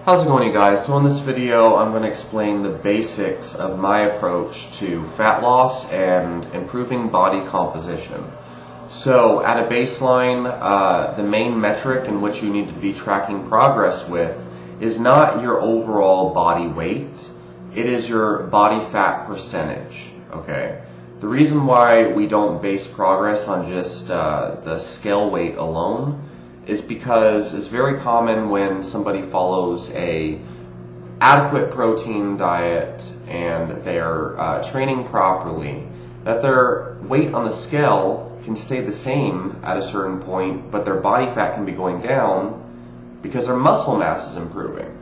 How's it going, you guys? So in this video I'm going to explain the basics of my approach to fat loss and improving body composition. So at a baseline, the main metric in which you need to be tracking progress with is not your overall body weight, it is your body fat percentage, okay? The reason why we don't base progress on just the scale weight alone is because it's very common when somebody follows a adequate protein diet and they're training properly, that their weight on the scale can stay the same at a certain point, but their body fat can be going down because their muscle mass is improving.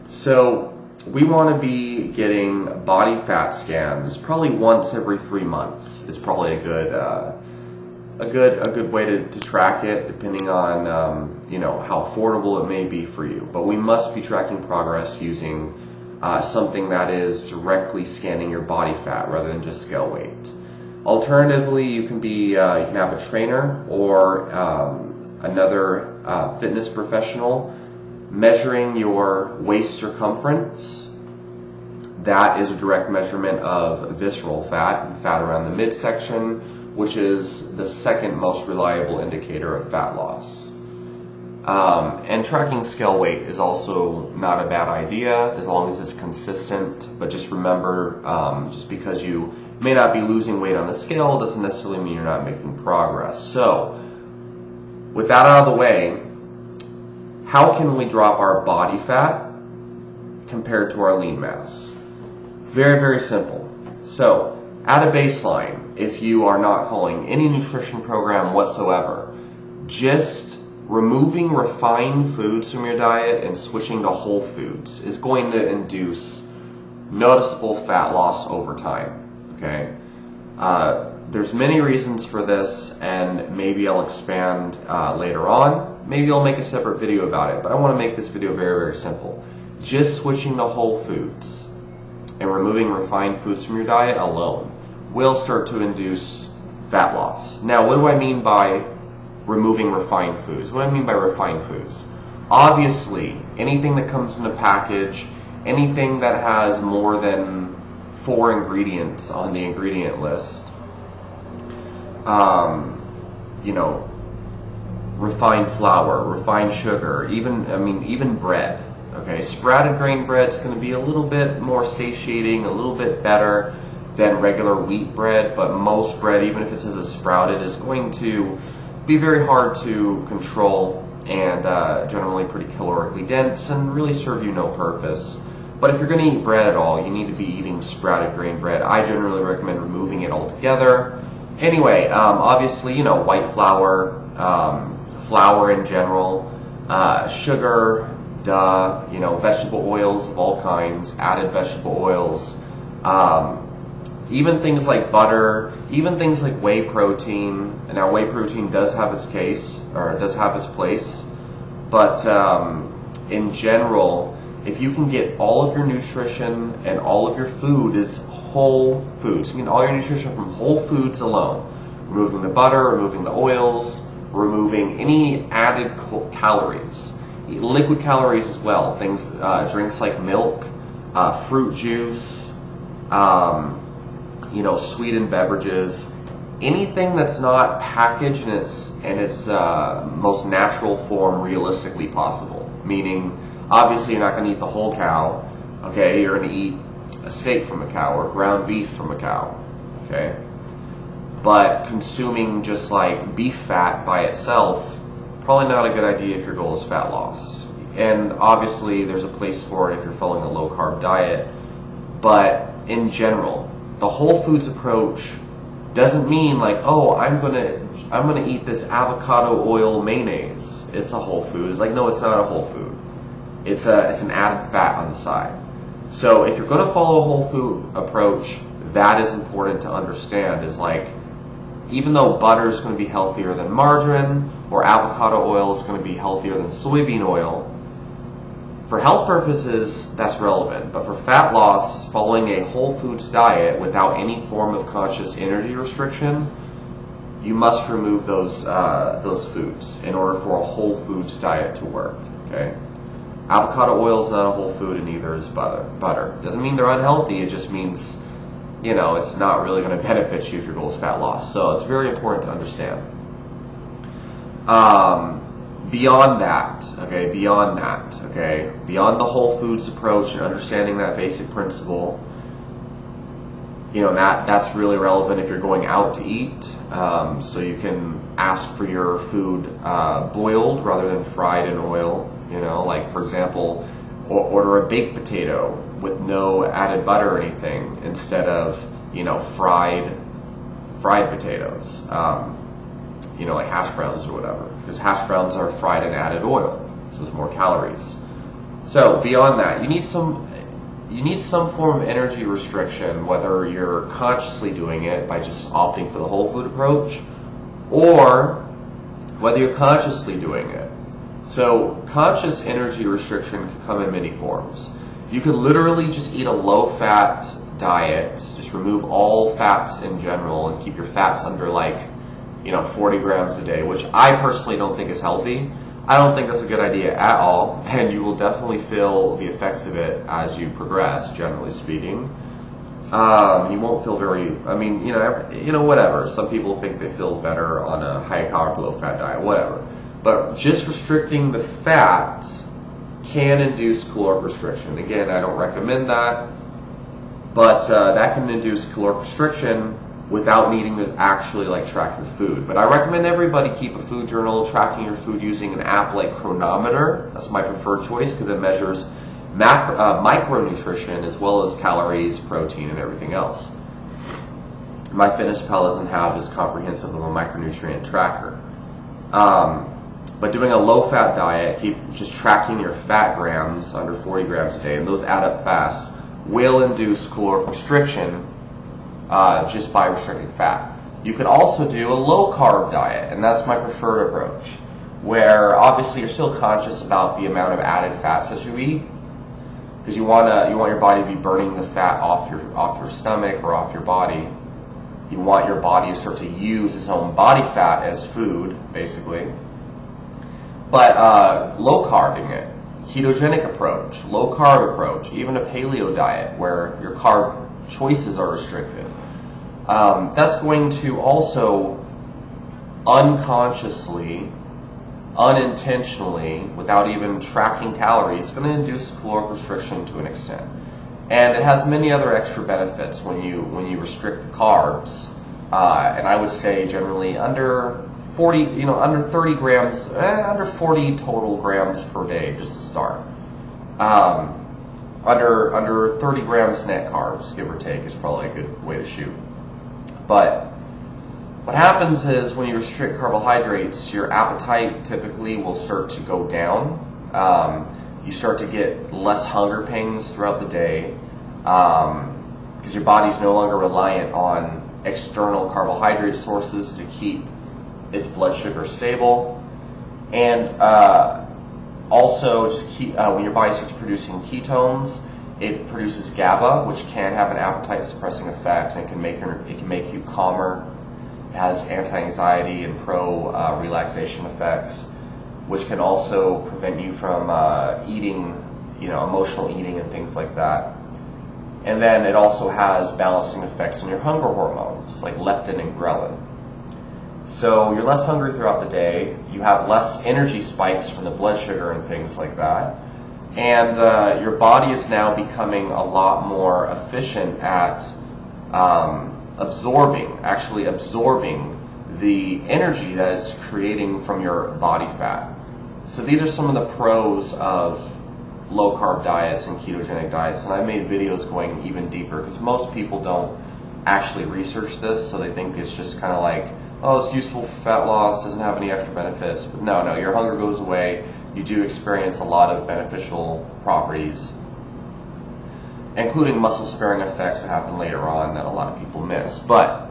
So we want to be getting body fat scans probably once every 3 months. Is probably a good way to track it, depending on how affordable it may be for you. But we must be tracking progress using something that is directly scanning your body fat rather than just scale weight. Alternatively, you can have a trainer or another fitness professional measuring your waist circumference. That is a direct measurement of visceral fat and fat around the midsection, which is the second most reliable indicator of fat loss. And tracking scale weight is also not a bad idea as long as it's consistent, but just remember, just because you may not be losing weight on the scale doesn't necessarily mean you're not making progress. So, with that out of the way, how can we drop our body fat compared to our lean mass? Very, very simple. So, at a baseline, if you are not following any nutrition program whatsoever, just removing refined foods from your diet and switching to whole foods is going to induce noticeable fat loss over time. Okay, there's many reasons for this, and maybe I'll expand later on. Maybe I'll make a separate video about it, but I want to make this video very, very simple. Just switching to whole foods and removing refined foods from your diet alone will start to induce fat loss. Now, what do I mean by removing refined foods? What do I mean by refined foods? Obviously, anything that comes in a package, anything that has more than 4 ingredients on the ingredient list, refined flour, refined sugar, even bread. Okay, sprouted grain bread's going to be a little bit more satiating, a little bit better than regular wheat bread, but most bread, even if it says it's sprouted, is going to be very hard to control and generally pretty calorically dense and really serve you no purpose. But if you're going to eat bread at all, you need to be eating sprouted grain bread. I generally recommend removing it altogether. Anyway, obviously, white flour, flour in general, sugar, vegetable oils of all kinds, added vegetable oils, even things like butter, even things like whey protein. And now whey protein does have its place, but in general, if you can get all of your nutrition and all of your food is whole foods, you can get all your nutrition from whole foods alone, removing the butter, removing the oils, removing any added calories, liquid calories as well, things, drinks like milk, fruit juice, sweetened beverages, anything that's not packaged in its most natural form realistically possible. Meaning, obviously, you're not going to eat the whole cow. Okay, you're going to eat a steak from a cow or ground beef from a cow. Okay, but consuming just like beef fat by itself, probably not a good idea if your goal is fat loss. And obviously, there's a place for it if you're following a low carb diet. But in general, the whole foods approach doesn't mean like, oh, I'm gonna eat this avocado oil mayonnaise. It's a whole food. It's like, no, it's not a whole food. It's an added fat on the side. So if you're going to follow a whole food approach, that is important to understand. Is like, even though butter is going to be healthier than margarine, or avocado oil is going to be healthier than soybean oil, for health purposes, that's relevant. But for fat loss, following a whole foods diet without any form of conscious energy restriction, you must remove those foods in order for a whole foods diet to work. Okay. Avocado oil is not a whole food, and neither is butter. Doesn't mean they're unhealthy, it just means, you know, it's not really going to benefit you if your goal is fat loss. So it's very important to understand. Beyond that, beyond the whole foods approach and understanding that basic principle, you know, that's really relevant if you're going out to eat. So you can ask for your food boiled rather than fried in oil. You know, like for example, order a baked potato with no added butter or anything instead of, you know, fried potatoes. You know, like hash browns or whatever, because hash browns are fried in added oil, so there's more calories. So beyond that, you need some form of energy restriction, whether you're consciously doing it by just opting for the whole food approach, or whether you're consciously doing it. So conscious energy restriction can come in many forms. You could literally just eat a low-fat diet, just remove all fats in general and keep your fats under, like, you know, 40 grams a day, which I personally don't think is healthy. I don't think that's a good idea at all, and you will definitely feel the effects of it as you progress, generally speaking. You won't feel very, I mean, you know, whatever. Some people think they feel better on a high-carb, low-fat diet, whatever. But just restricting the fat can induce caloric restriction. Again, I don't recommend that, but that can induce caloric restriction without needing to actually like track your food. But I recommend everybody keep a food journal, tracking your food using an app like Chronometer. That's my preferred choice because it measures micronutrition as well as calories, protein, and everything else. MyFitnessPal doesn't have as comprehensive of a micronutrient tracker. But doing a low-fat diet, keep just tracking your fat grams under 40 grams a day, and those add up fast, will induce caloric restriction just by restricting fat. You could also do a low-carb diet, and that's my preferred approach, where obviously you're still conscious about the amount of added fats that you eat, because you want your body to be burning the fat off your stomach or off your body. You want your body to start to use its own body fat as food, basically. But low carbing it, ketogenic approach, low carb approach, even a paleo diet where your carb choices are restricted. That's going to also unconsciously, unintentionally, without even tracking calories, going to induce caloric restriction to an extent. And it has many other extra benefits when you restrict the carbs. And I would say generally under 40, under 30 grams, under 40 total grams per day, just to start. Under 30 grams net carbs, give or take, is probably a good way to shoot. But what happens is when you restrict carbohydrates, your appetite typically will start to go down. You start to get less hunger pangs throughout the day because your body's no longer reliant on external carbohydrate sources to keep its blood sugar stable. And also, when your body starts producing ketones, it produces GABA, which can have an appetite-suppressing effect, and it can make you calmer. It has anti-anxiety and pro-relaxation effects, which can also prevent you from eating, emotional eating and things like that. And then it also has balancing effects on your hunger hormones, like leptin and ghrelin. So you're less hungry throughout the day, you have less energy spikes from the blood sugar and things like that, and your body is now becoming a lot more efficient at absorbing the energy that it's creating from your body fat. So these are some of the pros of low-carb diets and ketogenic diets, and I've made videos going even deeper because most people don't actually research this, so they think it's just kind of like, oh, it's useful for fat loss, doesn't have any extra benefits. But no, your hunger goes away. You do experience a lot of beneficial properties, including muscle-sparing effects that happen later on that a lot of people miss. But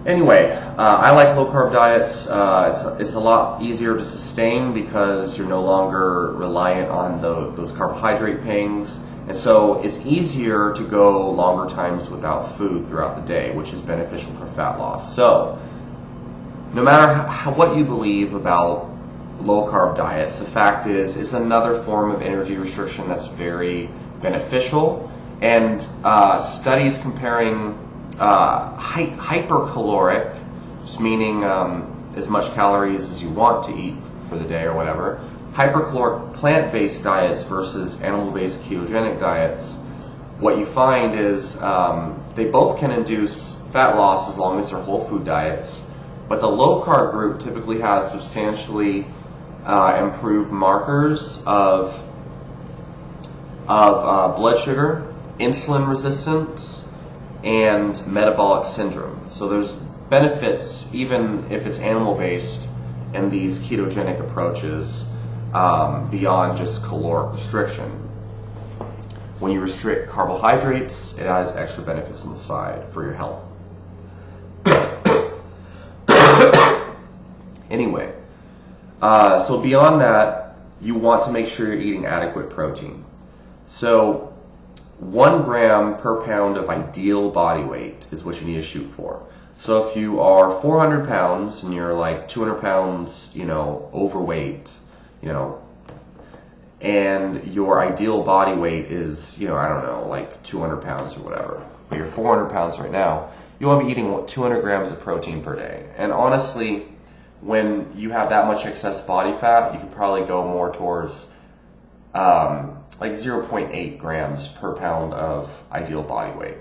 anyway, I like low-carb diets. It's a lot easier to sustain because you're no longer reliant on those carbohydrate pangs. And so it's easier to go longer times without food throughout the day, which is beneficial for fat loss. So no matter what you believe about low carb diets. The fact is, it's another form of energy restriction that's very beneficial. And studies comparing hypercaloric, just meaning as much calories as you want to eat for the day or whatever, hypercaloric plant-based diets versus animal-based ketogenic diets, what you find is they both can induce fat loss as long as they're whole food diets, but the low-carb group typically has substantially improved markers of blood sugar, insulin resistance, and metabolic syndrome. So there's benefits, even if it's animal-based, in these ketogenic approaches beyond just caloric restriction. When you restrict carbohydrates, it has extra benefits on the side for your health. Anyway, so beyond that, you want to make sure you're eating adequate protein. So 1 gram per pound of ideal body weight is what you need to shoot for. So if you are 400 pounds and you're like 200 pounds, overweight, and your ideal body weight is, like 200 pounds or whatever, but you're 400 pounds right now, you want to be eating 200 grams of protein per day. And honestly, when you have that much excess body fat, you could probably go more towards like 0.8 grams per pound of ideal body weight.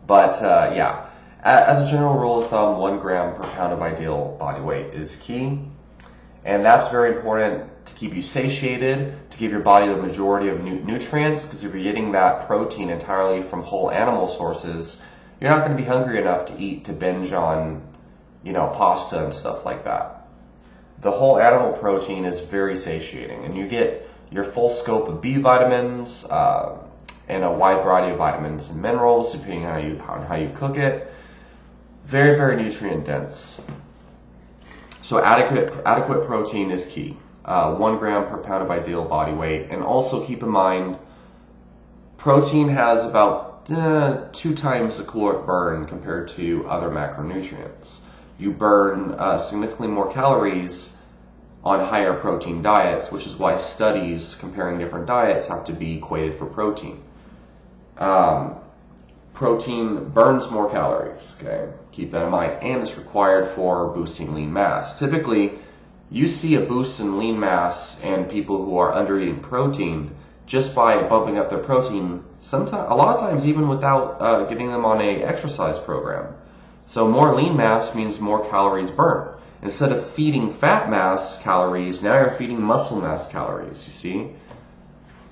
But yeah, as a general rule of thumb, 1 gram per pound of ideal body weight is key. And that's very important to keep you satiated, to give your body the majority of nutrients, because if you're getting that protein entirely from whole animal sources, you're not going to be hungry enough to binge on, pasta and stuff like that. The whole animal protein is very satiating, and you get your full scope of B vitamins and a wide variety of vitamins and minerals, depending on how you cook it. Very, very nutrient dense. So adequate protein is key. 1 gram per pound of ideal body weight. And also keep in mind, protein has about 2 times the caloric burn compared to other macronutrients. You burn significantly more calories on higher protein diets, which is why studies comparing different diets have to be equated for protein. Protein burns more calories, okay? Keep that in mind, and it's required for boosting lean mass. Typically, you see a boost in lean mass in people who are under eating protein just by bumping up their protein, a lot of times even without getting them on a exercise program. So more lean mass means more calories burned. Instead of feeding fat mass calories, now you're feeding muscle mass calories, you see?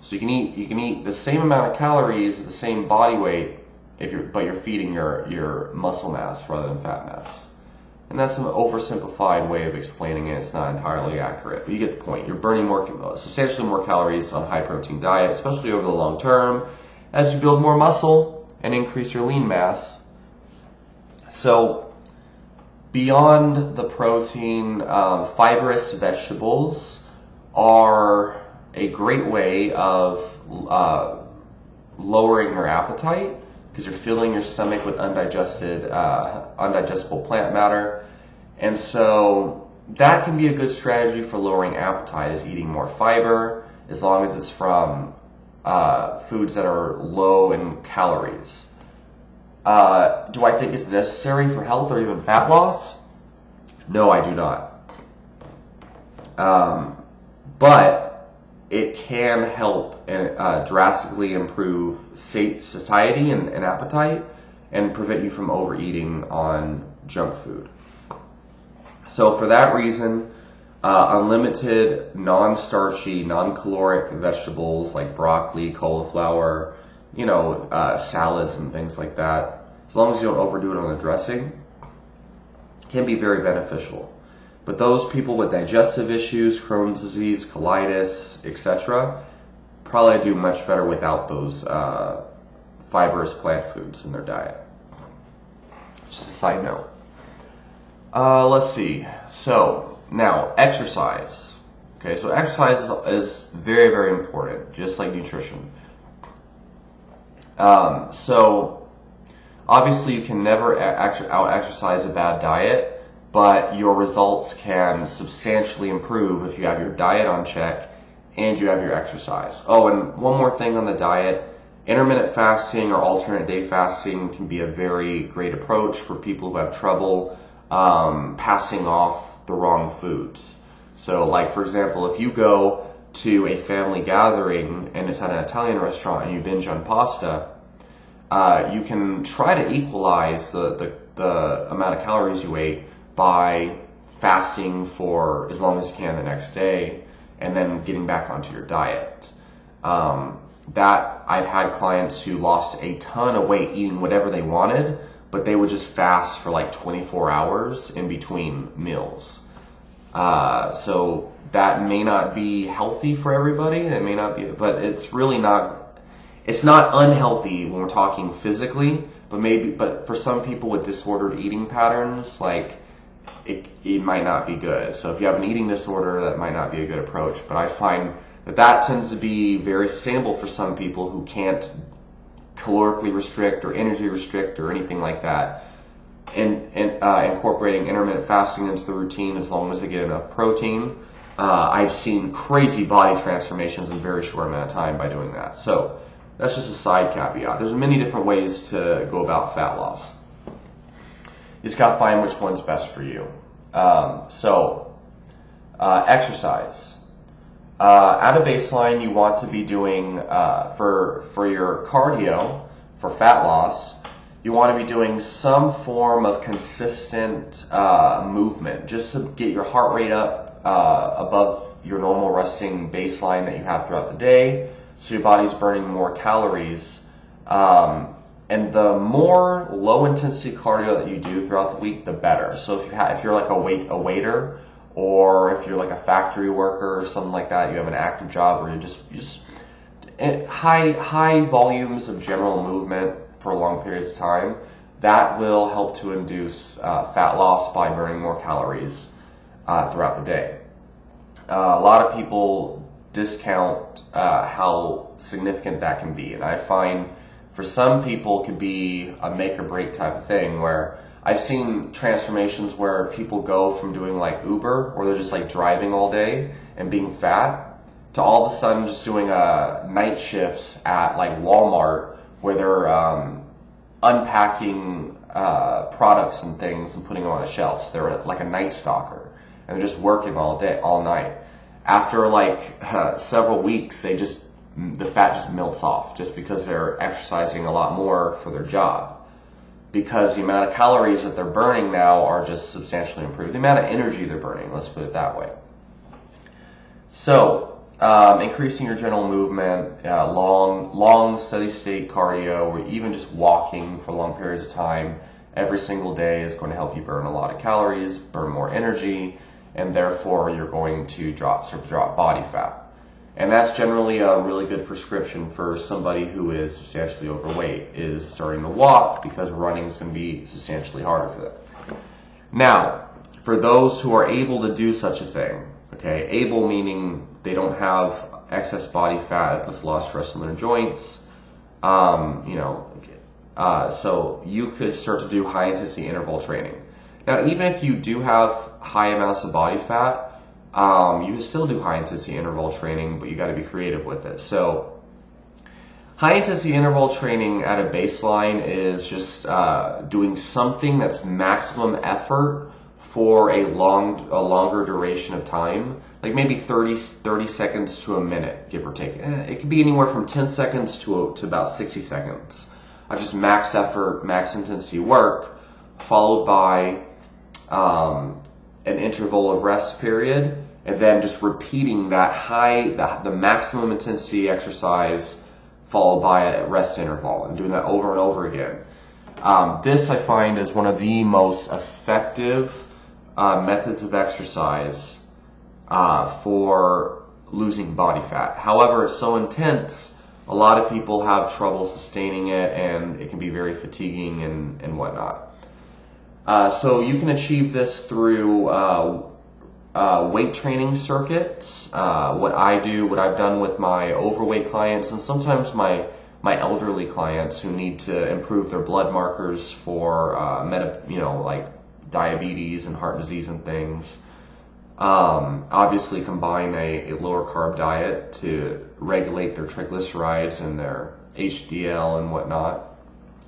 So you can eat the same amount of calories, the same body weight, but you're feeding your muscle mass rather than fat mass. And that's an oversimplified way of explaining it. It's not entirely accurate, but you get the point. You're burning substantially more calories on high protein diet, especially over the long term, as you build more muscle and increase your lean mass. So beyond the protein, fibrous vegetables are a great way of lowering your appetite, because you're filling your stomach with undigestible plant matter. And so that can be a good strategy for lowering appetite, is eating more fiber, as long as it's from foods that are low in calories. Do I think it's necessary for health or even fat loss? No, I do not. But it can help and drastically improve satiety and appetite, and prevent you from overeating on junk food. So for that reason, unlimited, non-starchy, non-caloric vegetables like broccoli, cauliflower, salads and things like that, as long as you don't overdo it on the dressing, can be very beneficial. But those people with digestive issues, Crohn's disease, colitis, etc., probably do much better without those fibrous plant foods in their diet. Just a side note. Let's see. So now, exercise. Okay, so exercise is very, very important, just like nutrition. So obviously you can never out-exercise a bad diet, but your results can substantially improve if you have your diet on check and you have your exercise. Oh, and one more thing on the diet. Intermittent fasting or alternate day fasting can be a very great approach for people who have trouble passing off the wrong foods. So like, for example, if you go to a family gathering and it's at an Italian restaurant and you binge on pasta, you can try to equalize the amount of calories you ate by fasting for as long as you can the next day and then getting back onto your diet. That I've had clients who lost a ton of weight eating whatever they wanted, but they would just fast for like 24 hours in between meals. So that may not be healthy for everybody. It may not be, but it's really not. It's not unhealthy when we're talking physically, but for some people with disordered eating patterns, like it might not be good. So if you have an eating disorder, that might not be a good approach. But I find that tends to be very sustainable for some people who can't calorically restrict or energy restrict or anything like that. And incorporating intermittent fasting into the routine as long as they get enough protein. I've seen crazy body transformations in a very short amount of time by doing that. So that's just a side caveat. There's many different ways to go about fat loss. You just got to find which one's best for you. Exercise. At a baseline, you want to be doing, for your cardio, for fat loss, you want to be doing some form of consistent movement, just to get your heart rate up above your normal resting baseline that you have throughout the day, so your body's burning more calories. And the more low intensity cardio that you do throughout the week, the better. So if you're like a waiter, or if you're like a factory worker or something like that, you have an active job where you just high volumes of general movement for long periods of time, that will help to induce fat loss by burning more calories throughout the day. A lot of people discount how significant that can be, and I find for some people it could be a make or break type of thing, where I've seen transformations where people go from doing like Uber, where they're just like driving all day and being fat, to all of a sudden just doing night shifts at like Walmart, where they're unpacking products and things and putting them on the shelves. They're like a night stalker, and they're just working all day, all night. After like several weeks, the fat just melts off, just because they're exercising a lot more for their job. Because the amount of calories that they're burning now are just substantially improved. The amount of energy they're burning, let's put it that way. So, increasing your general movement, long steady state cardio, or even just walking for long periods of time every single day is going to help you burn a lot of calories, burn more energy, and therefore you're going to drop body fat. And that's generally a really good prescription for somebody who is substantially overweight, is starting to walk, because running is going to be substantially harder for them. Now, for those who are able to do such a thing, okay, able meaning they don't have excess body fat that puts a lot of stress on their joints, so you could start to do high intensity interval training. Now, even if you do have high amounts of body fat, you can still do high intensity interval training, but you got to be creative with it. So high intensity interval training at a baseline is just doing something that's maximum effort for a longer duration of time, like maybe 30 seconds to a minute, give or take. It could be anywhere from 10 seconds to about 60 seconds of just max effort, max intensity work, followed by an interval of rest period, and then just repeating the maximum intensity exercise followed by a rest interval, and doing that over and over again. This I find is one of the most effective methods of exercise for losing body fat. However, it's so intense, a lot of people have trouble sustaining it, and it can be very fatiguing and whatnot. So you can achieve this through weight training circuits. What I've done with my overweight clients, and sometimes my elderly clients who need to improve their blood markers for like diabetes and heart disease and things. Obviously combine a lower carb diet to regulate their triglycerides and their HDL and whatnot,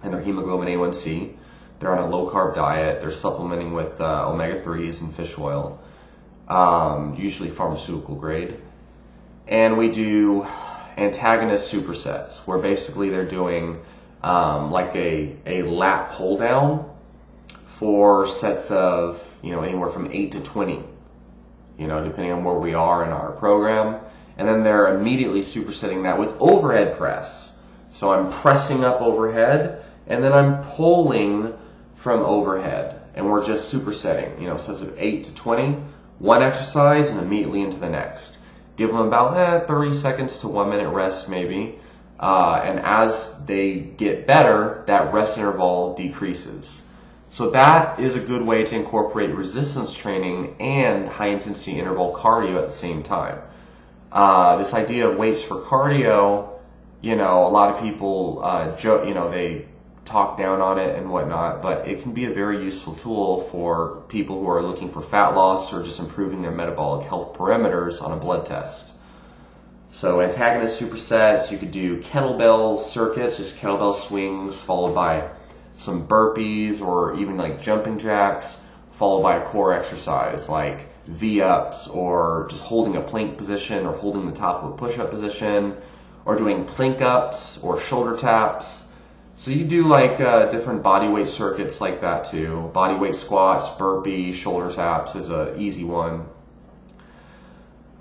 and their hemoglobin A1C. They're on a low carb diet. They're supplementing with omega-3s and fish oil, usually pharmaceutical grade. And we do Antagonist Supersets, where basically they're doing like a lat pull down for sets of, anywhere from 8 to 20, depending on where we are in our program. And then they're immediately supersetting that with overhead press. So I'm pressing up overhead, and then I'm pulling from overhead. And we're just supersetting, sets of 8 to 20, one exercise, and immediately into the next. Give them about 30 seconds to 1 minute rest maybe. And as they get better, that rest interval decreases. So that is a good way to incorporate resistance training and high intensity interval cardio at the same time. This idea of weights for cardio, a lot of people joke, they talk down on it and whatnot, but it can be a very useful tool for people who are looking for fat loss or just improving their metabolic health parameters on a blood test. So Antagonist Supersets, you could do kettlebell circuits, just kettlebell swings followed by some burpees or even like jumping jacks, followed by a core exercise like V-ups or just holding a plank position or holding the top of a push-up position or doing plank ups or shoulder taps. So you do like different body weight circuits like that too. Body weight squats, burpee, shoulder taps is an easy one.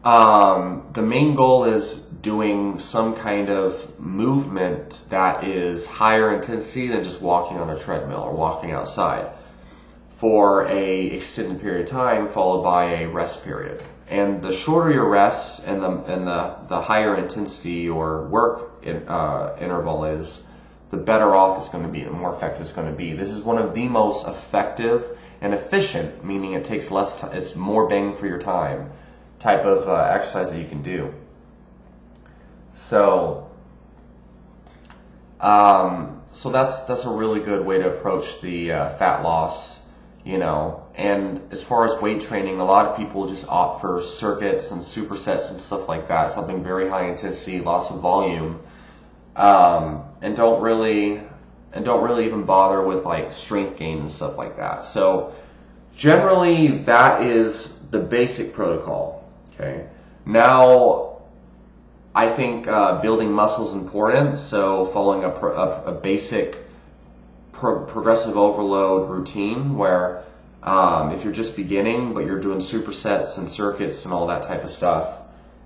The main goal is doing some kind of movement that is higher intensity than just walking on a treadmill or walking outside for a extended period of time, followed by a rest period. And the shorter your rest and the higher intensity or work interval is, the better off it's going to be, the more effective it's going to be. This is one of the most effective and efficient, meaning it takes less time, it's more bang for your time type of exercise that you can do. So, so that's a really good way to approach the fat loss, And as far as weight training, a lot of people just opt for circuits and supersets and stuff like that, something very high intensity, lots of volume. And don't really even bother with like strength gain and stuff like that. So generally that is the basic protocol. Okay. Now I think building muscle is important. So following a basic progressive overload routine where if you're just beginning but you're doing supersets and circuits and all that type of stuff,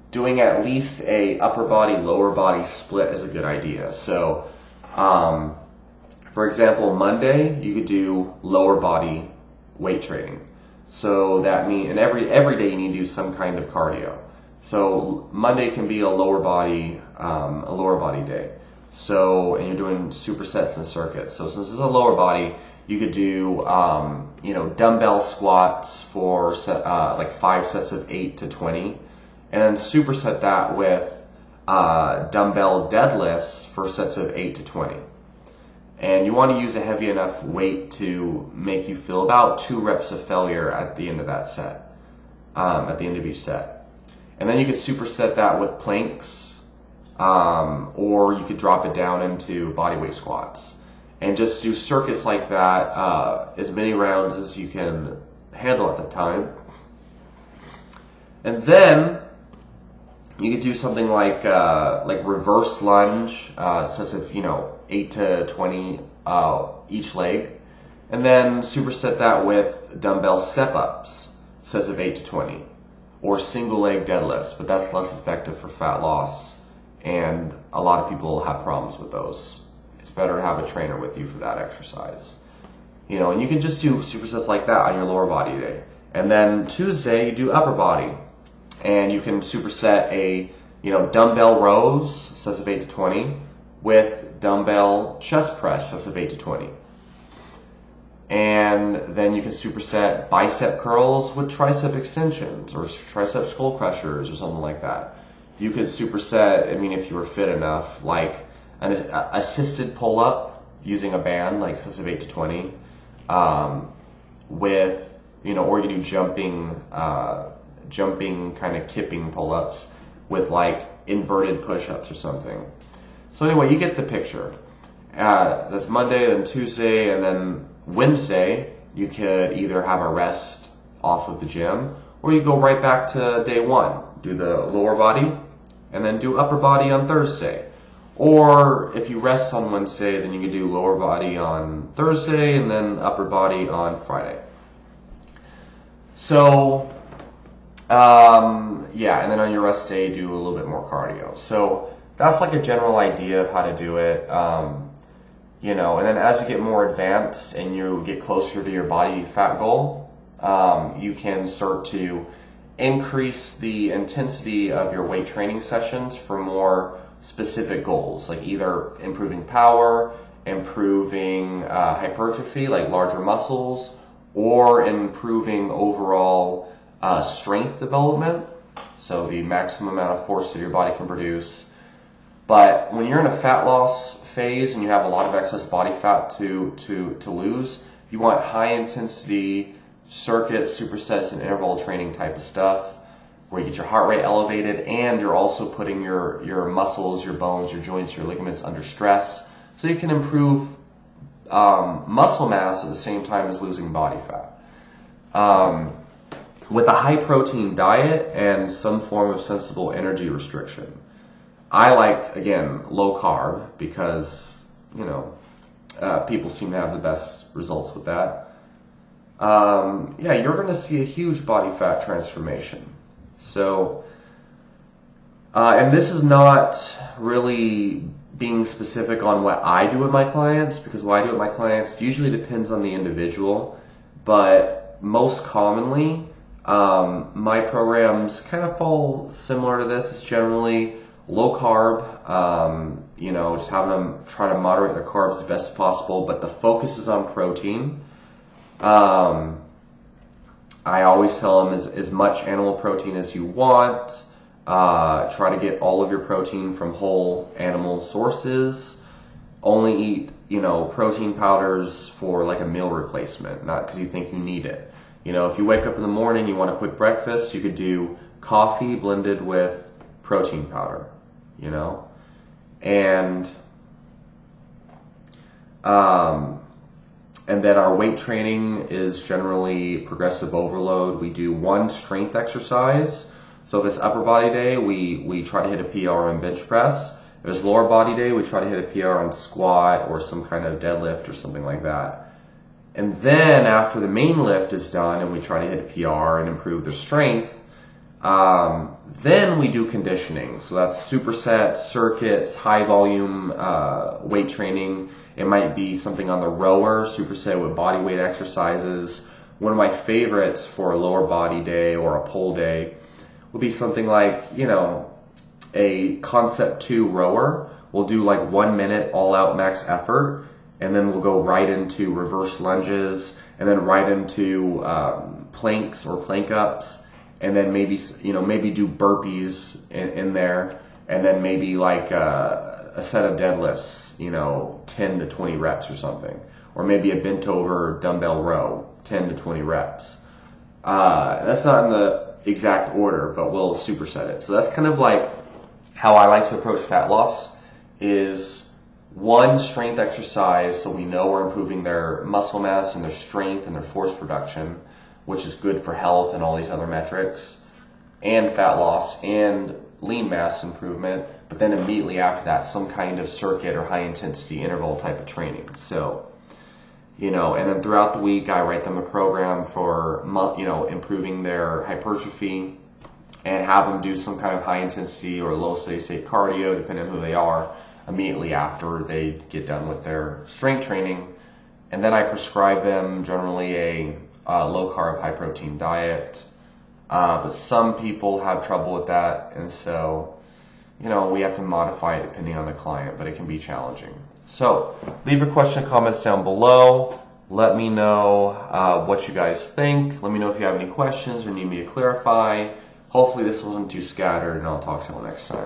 doing at least a upper body, lower body split is a good idea. So, for example, Monday, you could do lower body weight training. So that means, and every day you need to do some kind of cardio. So Monday can be a lower body day. So, and you're doing supersets and circuits. So since it's a lower body, you could do, dumbbell squats for like 5 sets of 8 to 20. And then superset that with dumbbell deadlifts for sets of 8 to 20. And you want to use a heavy enough weight to make you feel about 2 reps of failure at the end of that set, at the end of each set. And then you could superset that with planks, or you could drop it down into bodyweight squats. And just do circuits like that, as many rounds as you can handle at the time. And then you could do something like reverse lunge, sets of 8 to 20 each leg, and then superset that with dumbbell step ups, sets of 8 to 20, or single leg deadlifts. But that's less effective for fat loss, and a lot of people have problems with those. It's better to have a trainer with you for that exercise, And you can just do supersets like that on your lower body day, and then Tuesday you do upper body. And you can superset a, dumbbell rows, sets of 8 to 20, with dumbbell chest press, sets of 8 to 20. And then you can superset bicep curls with tricep extensions or tricep skull crushers or something like that. You could superset, if you were fit enough, like an assisted pull-up using a band, like sets of 8 to 20. with, or you do jumping kind of kipping pull-ups with like inverted push-ups or something. So anyway, you get the picture. That's Monday, then Tuesday, and then Wednesday, you could either have a rest off of the gym, or you go right back to day one. Do the lower body, and then do upper body on Thursday. Or if you rest on Wednesday, then you can do lower body on Thursday, and then upper body on Friday. So, yeah, and then on your rest day, do a little bit more cardio. So that's like a general idea of how to do it. And then as you get more advanced and you get closer to your body fat goal, you can start to increase the intensity of your weight training sessions for more specific goals, like either improving power, improving hypertrophy, like larger muscles, or improving overall strength development, so the maximum amount of force that your body can produce. But when you're in a fat loss phase and you have a lot of excess body fat to lose, you want high intensity circuits, supersets, and interval training type of stuff where you get your heart rate elevated and you're also putting your muscles, your bones, your joints, your ligaments under stress, so you can improve muscle mass at the same time as losing body fat. With a high protein diet and some form of sensible energy restriction. I like, again, low carb because, people seem to have the best results with that. You're going to see a huge body fat transformation. So, and this is not really being specific on what I do with my clients, because what I do with my clients usually depends on the individual, but most commonly, my programs kind of fall similar to this. It's generally low carb, just having them try to moderate their carbs as best as possible, but the focus is on protein. I always tell them as much animal protein as you want. Try to get all of your protein from whole animal sources. Only eat, protein powders for like a meal replacement, not because you think you need it. If you wake up in the morning, you want a quick breakfast, you could do coffee blended with protein powder, and then our weight training is generally progressive overload. We do one strength exercise. So if it's upper body day, we try to hit a PR on bench press. If it's lower body day, we try to hit a PR on squat or some kind of deadlift or something like that. And then after the main lift is done and we try to hit a PR and improve their strength, then we do conditioning. So that's supersets, circuits, high volume weight training. It might be something on the rower, superset with body weight exercises. One of my favorites for a lower body day or a pull day would be something like, a concept 2 rower. We'll do like 1 minute all out max effort, and then we'll go right into reverse lunges, and then right into planks or plank ups, and then maybe do burpees in there, and then maybe like a set of deadlifts, 10 to 20 reps or something, or maybe a bent over dumbbell row, 10 to 20 reps. That's not in the exact order, but we'll superset it. So that's kind of like how I like to approach fat loss, is one strength exercise so we know we're improving their muscle mass and their strength and their force production, which is good for health and all these other metrics, and fat loss and lean mass improvement, but then immediately after that, some kind of circuit or high intensity interval type of training. So, and then throughout the week, I write them a program for, improving their hypertrophy, and have them do some kind of high intensity or low steady state cardio, depending on who they are, immediately after they get done with their strength training. And then I prescribe them generally a low carb, high protein diet. But some people have trouble with that, and so, we have to modify it depending on the client, but it can be challenging. So, leave your question and comments down below. Let me know what you guys think. Let me know if you have any questions or need me to clarify. Hopefully this wasn't too scattered, and I'll talk to you next time.